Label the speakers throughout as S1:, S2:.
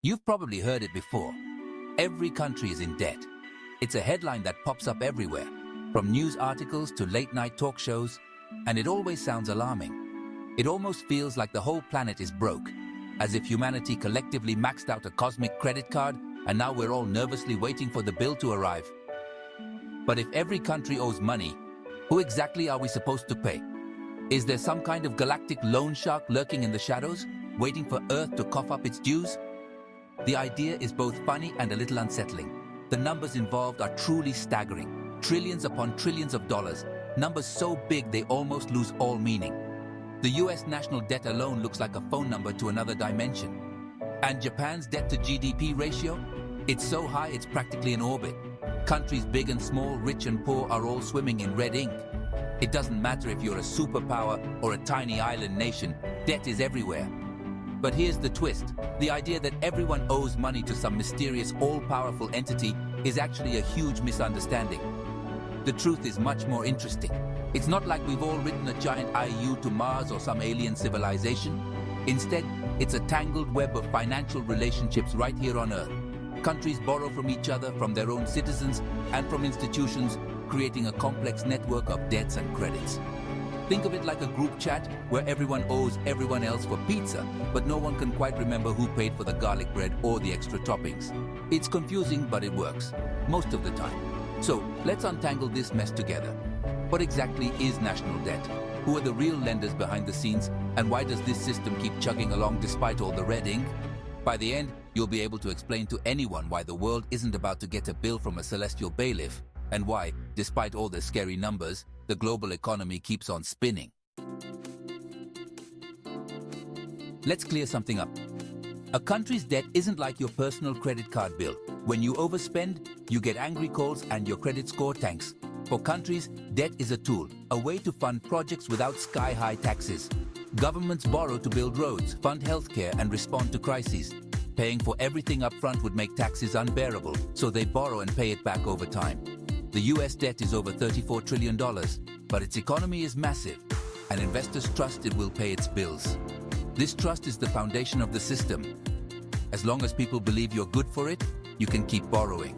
S1: You've probably heard it before. Every country is in debt. It's a headline that pops up everywhere, from news articles to late-night talk shows, and it always sounds alarming. It almost feels like the whole planet is broke, as if humanity collectively maxed out a cosmic credit card and now we're all nervously waiting for the bill to arrive. But if every country owes money, who exactly are we supposed to pay? Is there some kind of galactic loan shark lurking in the shadows, waiting for Earth to cough up its dues? The idea is both funny and a little unsettling. The numbers involved are truly staggering. Trillions upon trillions of dollars. Numbers so big they almost lose all meaning. The US national debt alone looks like a phone number to another dimension. And Japan's debt to GDP ratio? It's so high it's practically in orbit. Countries big and small, rich and poor are all swimming in red ink. It doesn't matter if you're a superpower or a tiny island nation, debt is everywhere. But here's the twist. The idea that everyone owes money to some mysterious, all-powerful entity is actually a huge misunderstanding. The truth is much more interesting. It's not like we've all written a giant IOU to Mars or some alien civilization. Instead, it's a tangled web of financial relationships right here on Earth. Countries borrow from each other, from their own citizens, and from institutions, creating a complex network of debts and credits. Think of it like a group chat where everyone owes everyone else for pizza, but no one can quite remember who paid for the garlic bread or the extra toppings. It's confusing, but it works, most of the time. So, let's untangle this mess together. What exactly is national debt? Who are the real lenders behind the scenes? And why does this system keep chugging along despite all the red ink? By the end, you'll be able to explain to anyone why the world isn't about to get a bill from a celestial bailiff, and why, despite all the scary numbers, the global economy keeps on spinning. Let's clear something up. A country's debt isn't like your personal credit card bill. When you overspend, you get angry calls and your credit score tanks. For countries, debt is a tool, a way to fund projects without sky-high taxes. Governments borrow to build roads, fund healthcare, and respond to crises. Paying for everything up front would make taxes unbearable, so they borrow and pay it back over time. The US debt is over $34 trillion, but its economy is massive, and investors trust it will pay its bills. This trust is the foundation of the system. As long as people believe you're good for it, you can keep borrowing.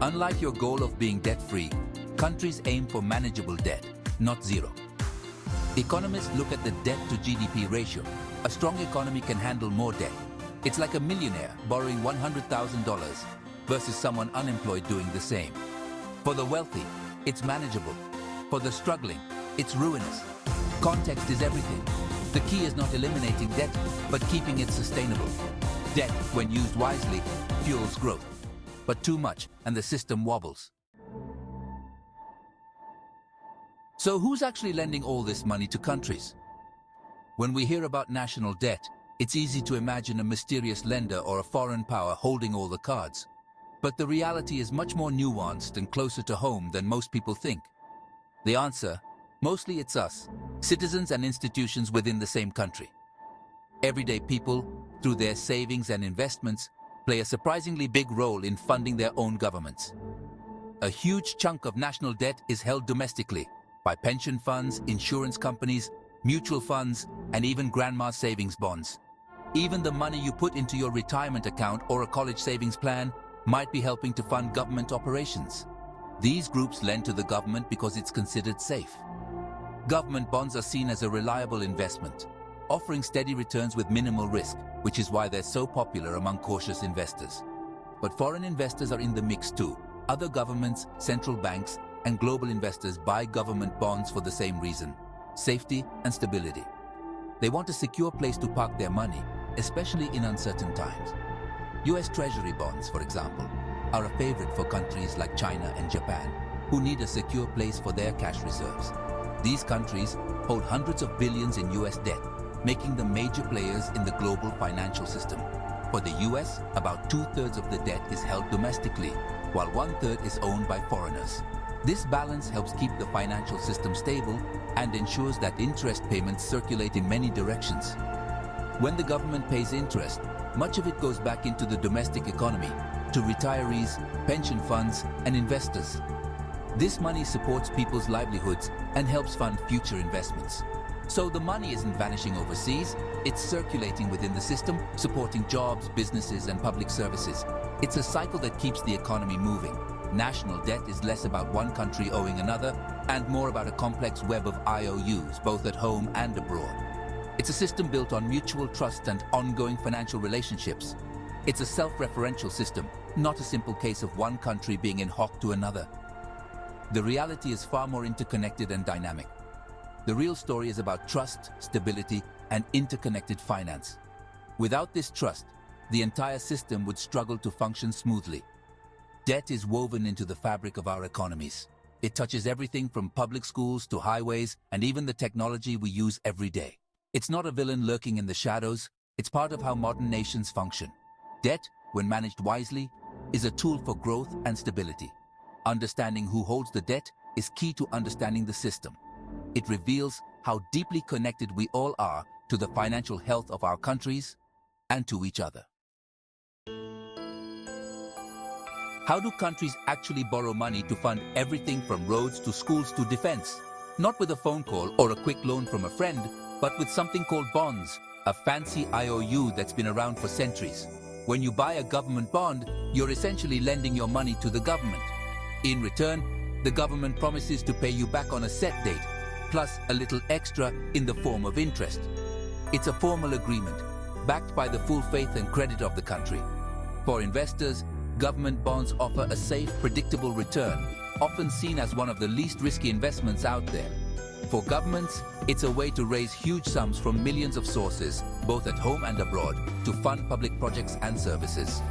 S1: Unlike your goal of being debt-free, countries aim for manageable debt, not zero. Economists look at the debt to GDP ratio. A strong economy can handle more debt. It's like a millionaire borrowing $100,000 versus someone unemployed doing the same. For the wealthy, it's manageable. For the struggling, it's ruinous. Context is everything. The key is not eliminating debt, but keeping it sustainable. Debt, when used wisely, fuels growth. But too much, and the system wobbles. So who's actually lending all this money to countries? When we hear about national debt, it's easy to imagine a mysterious lender or a foreign power holding all the cards. But the reality is much more nuanced and closer to home than most people think. The answer? Mostly it's us, citizens and institutions within the same country. Everyday people, through their savings and investments, play a surprisingly big role in funding their own governments. A huge chunk of national debt is held domestically by pension funds, insurance companies, mutual funds, and even grandma's savings bonds. Even the money you put into your retirement account or a college savings plan might be helping to fund government operations. These groups lend to the government because it's considered safe. Government bonds are seen as a reliable investment, offering steady returns with minimal risk, which is why they're so popular among cautious investors. But foreign investors are in the mix too. Other governments, central banks, and global investors buy government bonds for the same reason: safety and stability. They want a secure place to park their money, especially in uncertain times. US Treasury bonds, for example, are a favorite for countries like China and Japan, who need a secure place for their cash reserves. These countries hold hundreds of billions in US debt, making them major players in the global financial system. For the US, about 2/3 of the debt is held domestically, while 1/3 is owned by foreigners. This balance helps keep the financial system stable and ensures that interest payments circulate in many directions. When the government pays interest, much of it goes back into the domestic economy, to retirees, pension funds, and investors. This money supports people's livelihoods and helps fund future investments. So the money isn't vanishing overseas, it's circulating within the system, supporting jobs, businesses, and public services. It's a cycle that keeps the economy moving. National debt is less about one country owing another, and more about a complex web of IOUs, both at home and abroad. It's a system built on mutual trust and ongoing financial relationships. It's a self-referential system, not a simple case of one country being in hock to another. The reality is far more interconnected and dynamic. The real story is about trust, stability, and interconnected finance. Without this trust, the entire system would struggle to function smoothly. Debt is woven into the fabric of our economies. It touches everything from public schools to highways and even the technology we use every day. It's not a villain lurking in the shadows, it's part of how modern nations function. Debt, when managed wisely, is a tool for growth and stability. Understanding who holds the debt is key to understanding the system. It reveals how deeply connected we all are to the financial health of our countries and to each other. How do countries actually borrow money to fund everything from roads to schools to defense? Not with a phone call or a quick loan from a friend, but with something called bonds, a fancy IOU that's been around for centuries. When you buy a government bond, you're essentially lending your money to the government. In return, the government promises to pay you back on a set date, plus a little extra in the form of interest. It's a formal agreement, backed by the full faith and credit of the country. For investors, government bonds offer a safe, predictable return, often seen as one of the least risky investments out there. For governments, it's a way to raise huge sums from millions of sources, both at home and abroad, to fund public projects and services.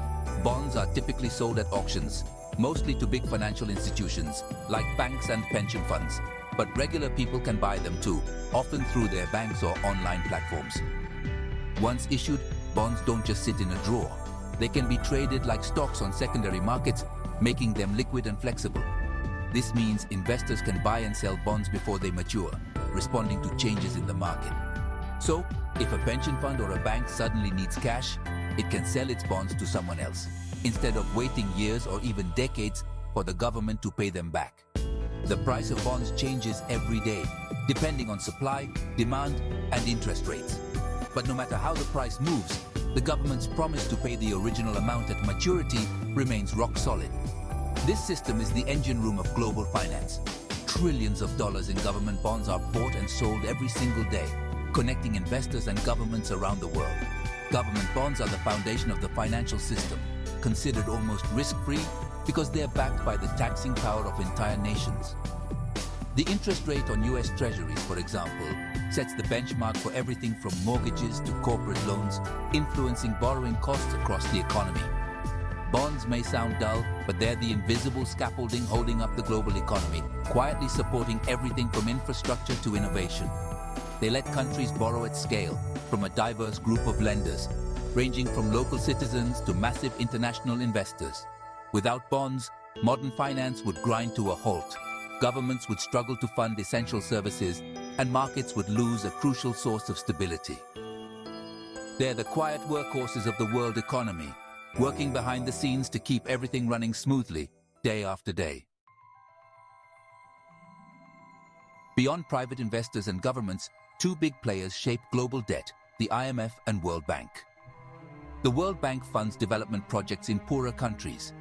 S1: Bonds are typically sold at auctions, mostly to big financial institutions, like banks and pension funds. But regular people can buy them too, often through their banks or online platforms. Once issued, bonds don't just sit in a drawer. They can be traded like stocks on secondary markets, making them liquid and flexible. This means investors can buy and sell bonds before they mature, responding to changes in the market. So, if a pension fund or a bank suddenly needs cash, it can sell its bonds to someone else, instead of waiting years or even decades for the government to pay them back. The price of bonds changes every day, depending on supply, demand, and interest rates. But no matter how the price moves, the government's promise to pay the original amount at maturity remains rock solid. This system is the engine room of global finance. Trillions of dollars in government bonds are bought and sold every single day, connecting investors and governments around the world. Government bonds are the foundation of the financial system, considered almost risk-free because they are backed by the taxing power of entire nations. The interest rate on US Treasuries, for example, sets the benchmark for everything from mortgages to corporate loans, influencing borrowing costs across the economy. Bonds may sound dull, but they're the invisible scaffolding holding up the global economy, quietly supporting everything from infrastructure to innovation. They let countries borrow at scale from a diverse group of lenders, ranging from local citizens to massive international investors. Without bonds, modern finance would grind to a halt. Governments would struggle to fund essential services, and markets would lose a crucial source of stability. They're the quiet workhorses of the world economy, working behind the scenes to keep everything running smoothly, day after day. Beyond private investors and governments, two big players shape global debt, the IMF and World Bank. The World Bank funds development projects in poorer countries.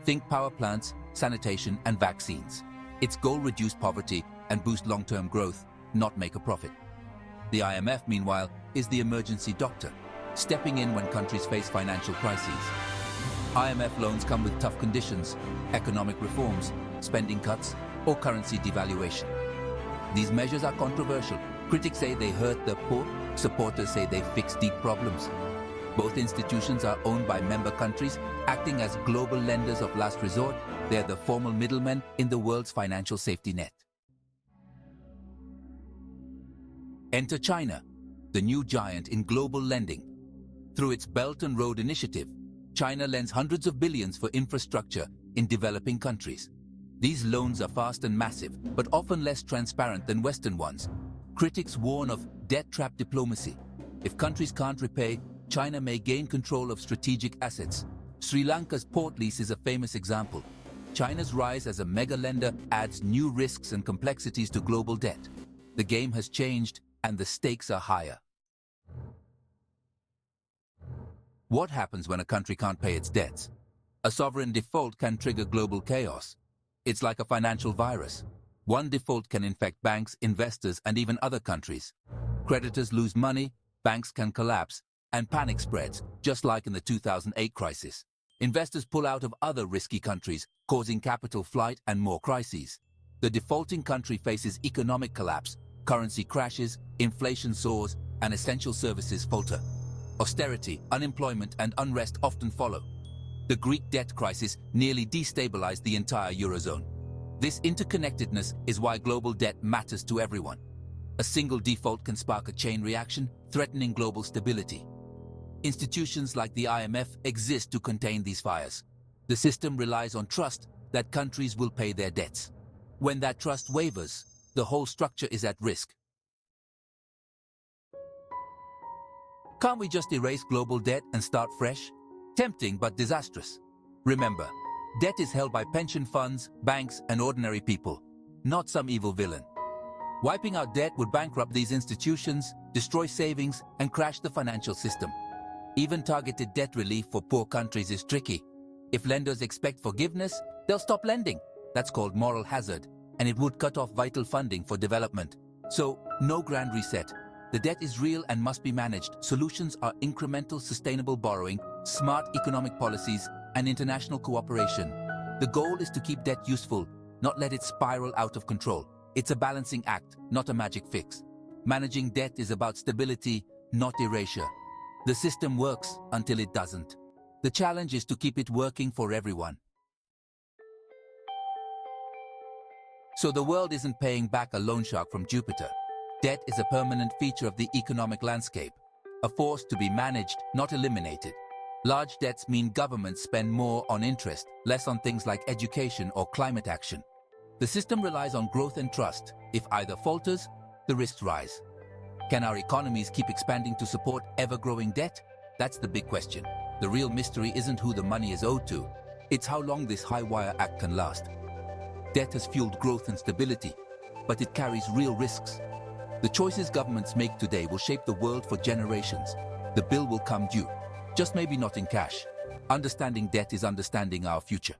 S1: Think power plants, sanitation, and vaccines. Its goal: reduce poverty and boost long-term growth, not make a profit. The IMF, meanwhile, is the emergency doctor, stepping in when countries face financial crises. IMF loans come with tough conditions: economic reforms, spending cuts, or currency devaluation. These measures are controversial. Critics say they hurt the poor, supporters say they fix deep problems. Both institutions are owned by member countries, acting as global lenders of last resort. They're the formal middlemen in the world's financial safety net. Enter China, the new giant in global lending. Through its Belt and Road Initiative, China lends hundreds of billions for infrastructure in developing countries. These loans are fast and massive, but often less transparent than Western ones. Critics warn of debt trap diplomacy. If countries can't repay, China may gain control of strategic assets. Sri Lanka's port lease is a famous example. China's rise as a mega lender adds new risks and complexities to global debt. The game has changed, and the stakes are higher. What happens when a country can't pay its debts? A sovereign default can trigger global chaos. It's like a financial virus. One default can infect banks, investors, and even other countries. Creditors lose money, banks can collapse, and panic spreads, just like in the 2008 crisis. Investors pull out of other risky countries, causing capital flight and more crises. The defaulting country faces economic collapse, currency crashes, inflation soars, and essential services falter. Austerity, unemployment, and unrest often follow. The Greek debt crisis nearly destabilized the entire Eurozone. This interconnectedness is why global debt matters to everyone. A single default can spark a chain reaction, threatening global stability. Institutions like the IMF exist to contain these fires. The system relies on trust that countries will pay their debts. When that trust wavers, the whole structure is at risk. Can't we just erase global debt and start fresh? Tempting but disastrous. Remember, debt is held by pension funds, banks, and ordinary people, not some evil villain. Wiping out debt would bankrupt these institutions, destroy savings, and crash the financial system. Even targeted debt relief for poor countries is tricky. If lenders expect forgiveness, they'll stop lending. That's called moral hazard, and it would cut off vital funding for development. So, no grand reset. The debt is real and must be managed. Solutions are incremental, sustainable borrowing, smart economic policies, and international cooperation. The goal is to keep debt useful, not let it spiral out of control. It's a balancing act, not a magic fix. Managing debt is about stability, not erasure. The system works until it doesn't. The challenge is to keep it working for everyone. So the world isn't paying back a loan shark from Jupiter. Debt is a permanent feature of the economic landscape, a force to be managed, not eliminated. Large debts mean governments spend more on interest, less on things like education or climate action. The system relies on growth and trust. If either falters, the risks rise. Can our economies keep expanding to support ever-growing debt? That's the big question. The real mystery isn't who the money is owed to, it's how long this high-wire act can last. Debt has fueled growth and stability, but it carries real risks. The choices governments make today will shape the world for generations. The bill will come due, just maybe not in cash. Understanding debt is understanding our future.